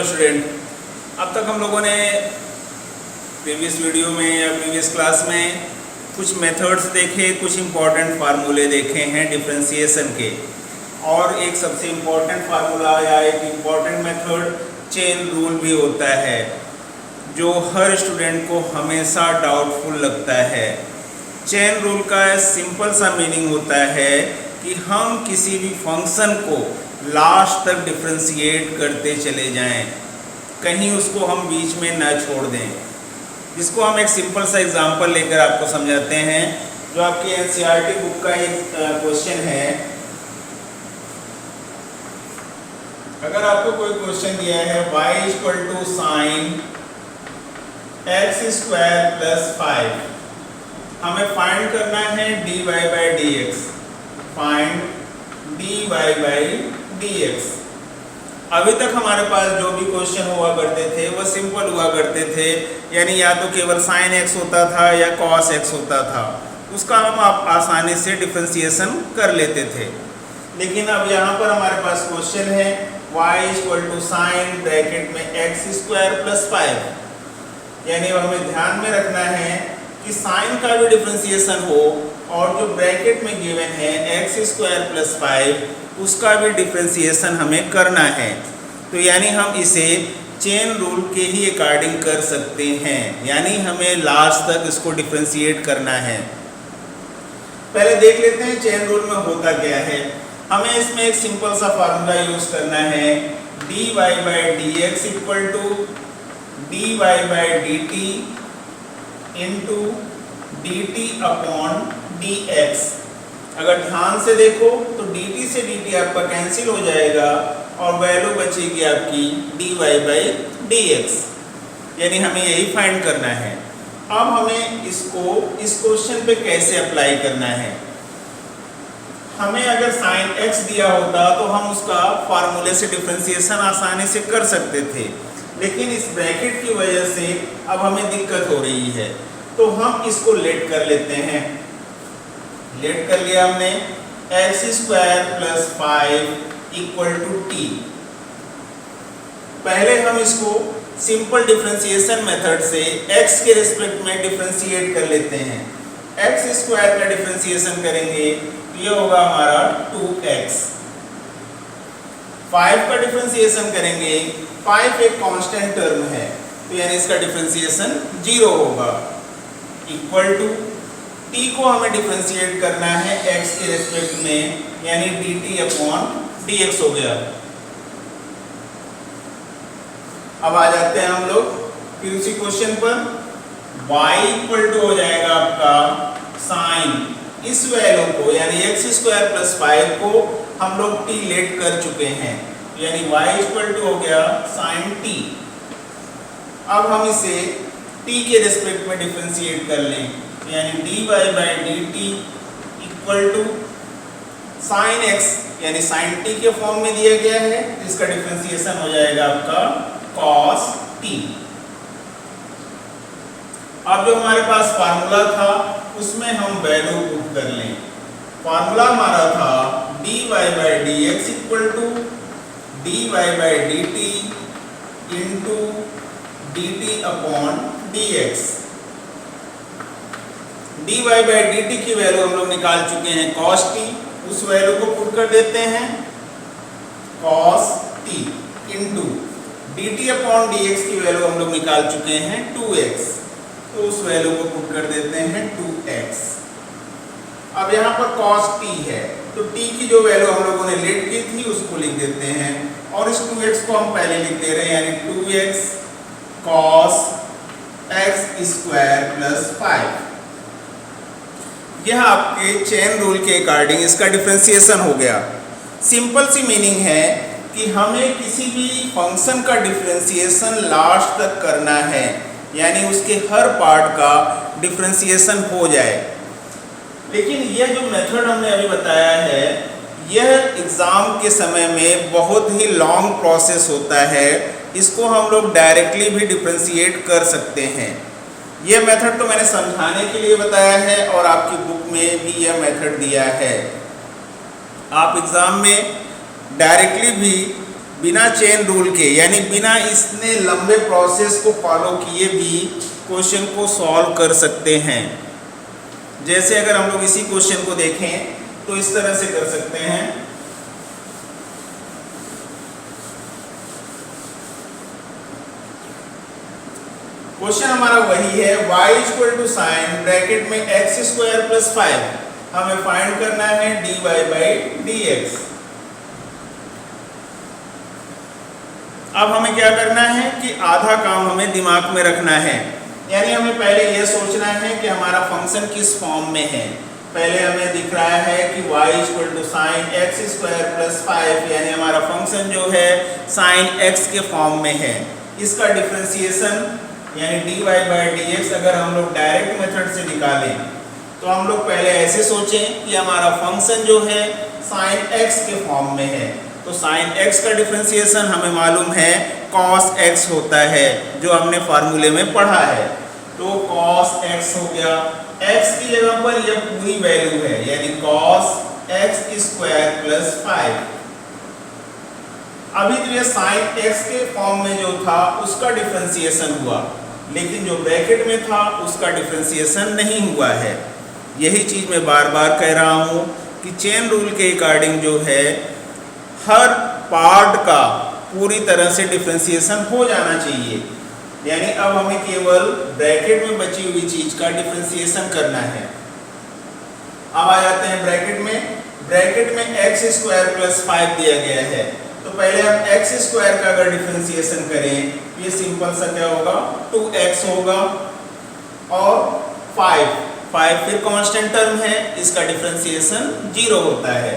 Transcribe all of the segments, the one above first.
Hello student, अब तक हम लोगों ने प्रीवियस वीडियो में या प्रीवियस क्लास में कुछ मेथड्स देखे, कुछ इम्पॉर्टेंट फार्मूले देखे हैं डिफरेंशिएशन के। और एक सबसे इम्पॉर्टेंट फार्मूला या एक इम्पॉर्टेंट मेथड चेन रूल भी होता है, जो हर स्टूडेंट को हमेशा डाउटफुल लगता है। चेन रूल का सिंपल सा मीनिंग होता है कि हम किसी भी फंक्शन को लास्ट तक डिफरेंशिएट करते चले जाएं, कहीं उसको हम बीच में ना छोड़ दें। जिसको हम एक सिंपल सा एग्जांपल लेकर आपको समझाते हैं, जो आपकी एनसीईआरटी बुक का एक क्वेश्चन है। अगर आपको कोई क्वेश्चन दिया है y = sin x² + 5, हमें फाइंड करना है dy/dx। Find dy/dx। अभी तक हमारे पास जो भी क्वेश्चन हुआ करते थे वह सिंपल हुआ करते थे, यानी या तो केवल sin x होता था या cos x होता था, उसका हम आप आसानी से डिफरेंशिएशन कर लेते थे। लेकिन अब यहाँ पर हमारे पास क्वेश्चन है y = sin ब्रैकेट में x² + 5, यानी हमें ध्यान में रखना है कि साइन का भी डिफरेंशिएशन हो और जो ब्रैकेट में गिवन है x² + 5 उसका भी डिफरेंशिएशन हमें करना है। तो यानी हम इसे चेन रूल के ही अकॉर्डिंग कर सकते हैं, यानी हमें लास्ट तक इसको डिफरेंशिएट करना है। पहले देख लेते हैं चेन रूल में होता क्या है। हमें इसमें एक सिंपल सा फार्मूला यूज करना है, dy/dx = dy/dt dt/dx। अगर ध्यान से देखो तो dt से dt आपका कैंसिल हो जाएगा और वैल्यू बचेगी आपकी dy/dx, यानी हमें यही फाइंड करना है। अब हमें इसको इस क्वेश्चन पे कैसे अप्लाई करना है। हमें अगर sin x दिया होता तो हम उसका फार्मूले से डिफरेंशिएशन आसानी से कर सकते थे, लेकिन इस ब्रैकेट की वजह से अब हमें दिक्कत हो रही है, तो हम इसको लेट कर लेते हैं। लेट कर लिया हमने, x² + 5 = t। पहले हम इसको सिंपल डिफरेंशिएशन मेथड से x के रिस्पेक्ट में डिफरेंशिएट कर लेते हैं। x² का डिफरेंशिएशन करेंगे तो ये होगा हमारा 2x। 5 का डिफरेंशिएशन करेंगे, 5 एक कांस्टेंट टर्म है तो यानी इसका डिफरेंशिएशन 0 होगा। इक्वल टू t को हमें डिफरेंशिएट करना है x के रिस्पेक्ट में, यानी dt/dx हो गया। अब आ जाते हैं हम लोग फिर उसी क्वेश्चन पर। y = हो जाएगा आपका sin इस वैल्यू को, यानी x² + 5 को हम लोग t लेट कर चुके हैं, यानी y = हो गया sin t। अब हम इसे t के रिस्पेक्ट में डिफरेंशिएट कर लें, यानी dy/dt = sin x, यानी sin t के फॉर्म में दिया गया है, इसका डिफरेंशिएशन हो जाएगा आपका cos t। अब जो हमारे पास फार्मूला था उसमें हम वैल्यू पुट कर लें। फार्मूला हमारा था dy/dx = dy/dt dt/dx। dy/dt की वैल्यू हम लोग निकाल चुके हैं cos t, उस वैल्यू को पुट कर देते हैं cos t dt/dx की वैल्यू हम लोग निकाल चुके हैं 2x, तो उस वैल्यू को पुट कर देते हैं 2x। अब यहाँ पर cos t है तो t की जो वैल्यू हम लोगों ने लेट की थी उसको लिख देते हैं, और इस 2x को हम पहले लिख दे रहे हैं, यानी 2x cos x² + 5। यह आपके चेन रूल के अकॉर्डिंग इसका डिफरेंशिएशन हो गया। सिंपल सी मीनिंग है कि हमें किसी भी फंक्शन का डिफरेंशिएशन लास्ट तक करना है, यानी उसके हर पार्ट का डिफरेंशिएशन हो जाए। लेकिन यह जो मेथड हमने अभी बताया है, यह एग्ज़ाम के समय में बहुत ही लॉन्ग प्रोसेस होता है। इसको हम लोग डायरेक्टली भी डिफरेंशिएट कर सकते हैं। यह मेथड तो मैंने समझाने के लिए बताया है और आपकी बुक में भी यह मेथड दिया है। आप एग्ज़ाम में डायरेक्टली भी बिना चेन रूल के, यानी बिना इसने लंबे प्रोसेस को फॉलो किए भी क्वेश्चन को सॉल्व कर सकते हैं। जैसे अगर हम लोग इसी क्वेश्चन को देखें तो इस तरह से कर सकते हैं। क्वेश्चन हमारा वही है, y equal to sine bracket में एक्स स्क्वायर प्लस 5, हमें फाइंड करना है dy बाई dx। अब हमें क्या करना है कि आधा काम हमें दिमाग में रखना है, यानी हमें पहले यह सोचना है कि हमारा फंक्शन किस फॉर्म में है। पहले हमें दिख रहा है कि y equal to sine x square plus 5, यानी हमारा फंक्शन जो है साइन x के फॉर्म में है। इसका डिफरेंशिएशन यानी dy बाई dx अगर हम लोग डायरेक्ट मेथड से निकालें तो हम लोग पहले ऐसे सोचें कि हमारा फंक्शन जो है साइन x के फॉर्म में है, तो साइन x का डिफरेंशिएशन हमें मालूम है cos x होता है, जो हमने फार्मूले में पढ़ा है। तो cos x हो गया, x की जगह पर यह पूरी वैल्यू है, यानी cos x स्क्वायर प्लस 5। अभी तो ये साइन x के फॉर्म में जो था उसका डिफरेंशिएशन हुआ, लेकिन जो ब्रैकेट में था उसका डिफरेंशिएशन नहीं हुआ है। यही चीज मैं बार बार कह रहा हूं कि चेन रूल के अकॉर्डिंग जो है हर पार्ट का पूरी तरह से डिफरेंशिएशन हो जाना चाहिए, यानी अब हमें केवल ब्रैकेट में बची हुई चीज का डिफरेंशिएशन करना है। अब आ जाते हैं ब्रैकेट में एक्स स्क्वायर प्लस 5 दिया गया है, तो पहले हम एक्स स्क्वायर का अगर डिफरेंशिएशन करें, ये सिंपल सा क्या होगा 2x होगा, और 5 फिर कांस्टेंट टर्म है, इसका डिफरेंशिएशन 0 होता है,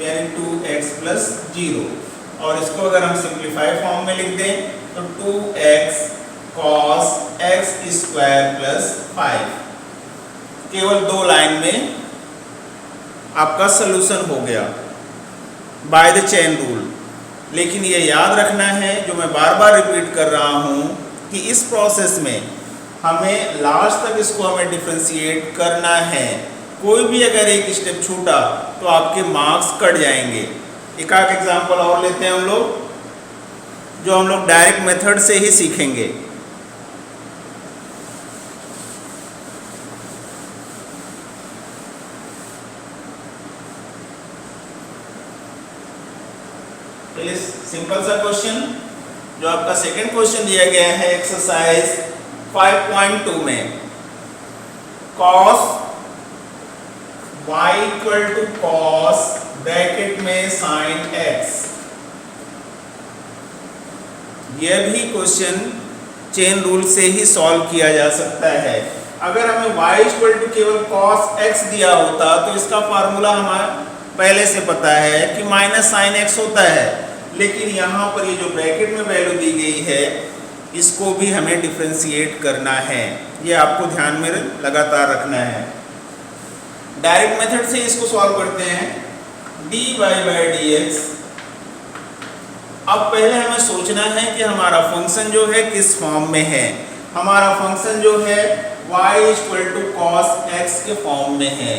यानी 2x प्लस 0। और इसको अगर हम सिंप्लीफाई फॉर्म में लिख दें तो 2x cos x square plus 5, केवल 2 लाइन में आपका सलूशन हो गया बाय द चेन रूल। लेकिन ये याद रखना है, जो मैं बार बार रिपीट कर रहा हूँ, कि इस प्रोसेस में हमें लास्ट तक इसको हमें डिफरेंशिएट करना है। कोई भी अगर एक स्टेप छूटा तो आपके मार्क्स कट जाएंगे। एक आध एग्जांपल और लेते हैं हम लोग, जो हम लोग डायरेक्ट मेथड से ही सीखेंगे। सिंपल सा क्वेश्चन जो आपका सेकंड क्वेश्चन दिया गया है एक्सरसाइज 5.2 में, cos y equal to cos bracket में sin x। यह भी क्वेश्चन चेन रूल से ही सॉल्व किया जा सकता है। अगर हमें y इक्वल टू केवल cos x दिया होता तो इसका फार्मूला हमारा पहले से पता है कि माइनस sin x होता है, लेकिन यहाँ पर ये जो ब्रैकेट में वैल्यू दी गई है इसको भी हमें डिफरेंशिएट करना है, ये आपको ध्यान में लगातार रखना है। डायरेक्ट मेथड से इसको सॉल्व करते हैं, dy बाई dx। अब पहले हमें सोचना है कि हमारा फंक्शन जो है किस फॉर्म में है। हमारा फंक्शन जो है y equal to cos x के फॉर्म में है,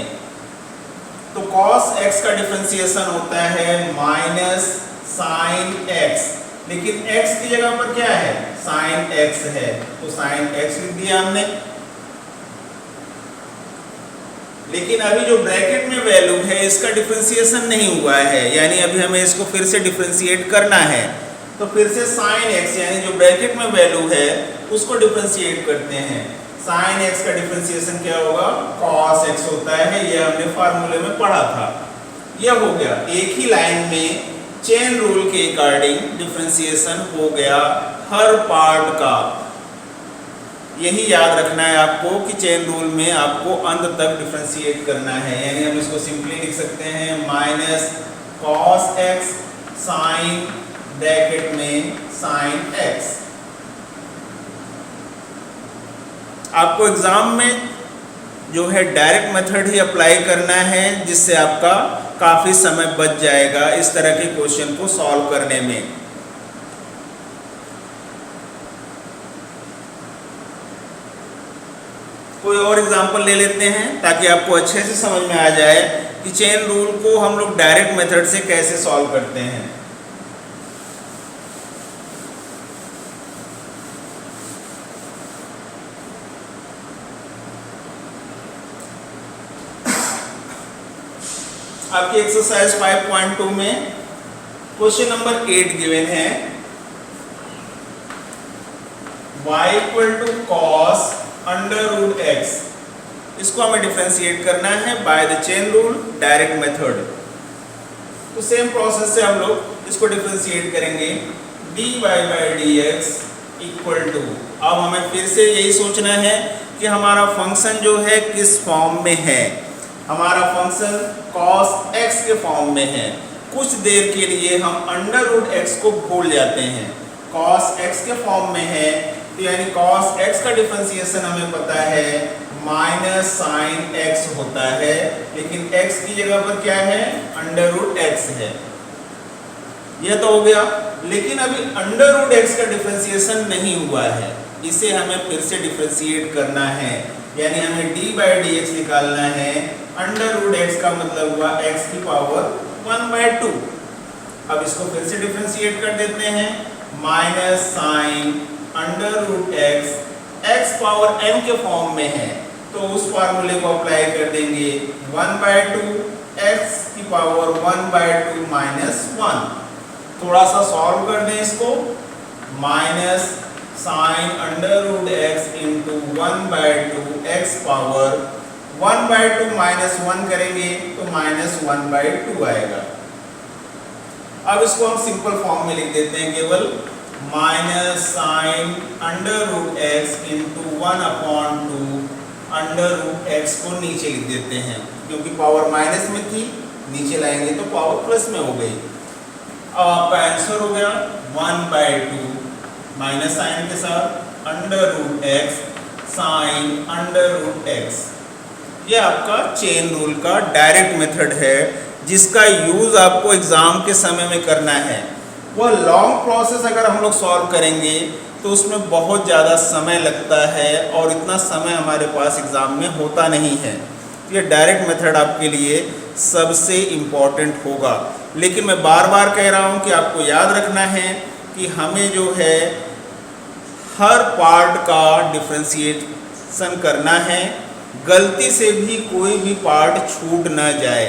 तो cos x का डिफरेंशिएशन होता है माइनस sin x, लेकिन x की जगह पर क्या है sin x है, तो sin x लिख दिया हमने। लेकिन अभी जो ब्रैकेट में वैल्यू है इसका डिफरेंशिएशन नहीं हुआ है, यानी अभी हमें इसको फिर से डिफरेंशिएट करना है। तो फिर से sin x यानी जो ब्रैकेट में वैल्यू है उसको डिफरेंशिएट करते हैं। sin x का डिफरेंशिएशन क्या होगा cos x होता है, ये हमने फार्मूले में पढ़ा था। यह हो गया, एक ही लाइन में चेन रूल के अकॉर्डिंग डिफरेंशिएशन हो गया हर पार्ट का। यही याद रखना है आपको कि चेन रूल में आपको अंत तक डिफरेंशिएट करना है, यानी हम इसको सिंपली लिख सकते हैं minus cos x sin bracket में sin x। आपको एग्जाम में जो है डायरेक्ट मेथड ही अप्लाई करना है, जिससे आपका काफ़ी समय बच जाएगा इस तरह के क्वेश्चन को सॉल्व करने में। कोई और एग्जांपल ले लेते हैं ताकि आपको अच्छे से समझ में आ जाए कि चेन रूल को हम लोग डायरेक्ट मेथड से कैसे सॉल्व करते हैं। आपकी एक्सरसाइज 5.2 में क्वेश्चन नंबर 8 गिवन है y equal to cos under root x. इसको हमें डिफरेंशिएट करना है by the chain rule direct method. तो सेम प्रोसेस से हम लोग इसको डिफरेंशिएट करेंगे dy by d x equal to, अब हमें फिर से यही सोचना है कि हमारा फंक्शन जो है किस फॉर्म में है। हमारा फंक्शन cos x के फॉर्म में है। कुछ देर के लिए हम अंडर रूट एक्स को भूल जाते हैं, cos x के फॉर्म में है, तो यानी cos x का डिफरेंशिएशन हमें पता है माइनस साइन x होता है, लेकिन x की जगह पर क्या है, अंडर रूट x है। यह तो हो गया, लेकिन अभी अंडर रूट एक्स का डिफरेंशिएशन नहीं हुआ है, इसे हमें फिर से डिफरेंशिएट करना है, यानी हमें डी बाई डी एक्स निकालना है। अंडर रूट एक्स का मतलब हुआ x की पावर 1/2। अब इसको फिर से डिफरेंशिएट कर देते हैं, minus sine under root x power n के फॉर्म में है, तो उस फार्मूले को अप्लाई कर देंगे 1/2 x की पावर 1/2 माइनस 1। थोड़ा सा सॉल्व कर दें इसको, minus sine under root x into 1/2 x power 1/2 minus 1 करेंगे तो माइनस 1/2 आएगा। अब इसको हम सिंपल फॉर्म में लिख देते हैं, केवल minus sine under root x into 1/2 under root x को नीचे लिख देते हैं, क्योंकि पावर माइनस में थी, नीचे लाएंगे तो पावर प्लस में हो गई। अब आपका आंसर हो गया 1/2 माइनस साइन के साथ under root x sine under root x. ये आपका चेन रूल का डायरेक्ट मेथड है, जिसका यूज़ आपको एग्ज़ाम के समय में करना है। वह लॉन्ग प्रोसेस अगर हम लोग सॉल्व करेंगे तो उसमें बहुत ज़्यादा समय लगता है और इतना समय हमारे पास एग्ज़ाम में होता नहीं है। ये डायरेक्ट मेथड आपके लिए सबसे इम्पॉर्टेंट होगा, लेकिन मैं बार बार कह रहा हूँ कि आपको याद रखना है कि हमें जो है हर पार्ट का डिफरेंशिएशन करना है, गलती से भी कोई भी पार्ट छूट ना जाए।